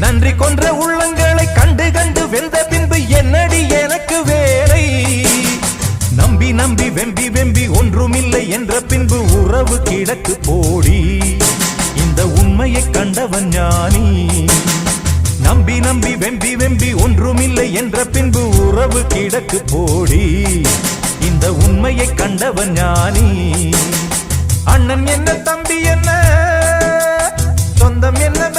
நன்றி கொன்ற உள்ளங்களை கண்டு கண்டு வெந்த பின்பு என்னடி எனக்கு வேலை? நம்பி நம்பி வெம்பி வெம்பி ஒன்றுமில்லை என்ற பின்பு உறவு கிடக்கு போடி. இந்த உண்மையை கண்டவன் ஞானி. நம்பி நம்பி வெம்பி வெம்பி ஒன்றுமில்லை என்ற பின்பு உறவு கிடக்கு போடி. இந்த உண்மையை கண்டவன் ஞானி. அண்ணன் என்ன, தம்பி என்ன, சொந்தம் என்ன,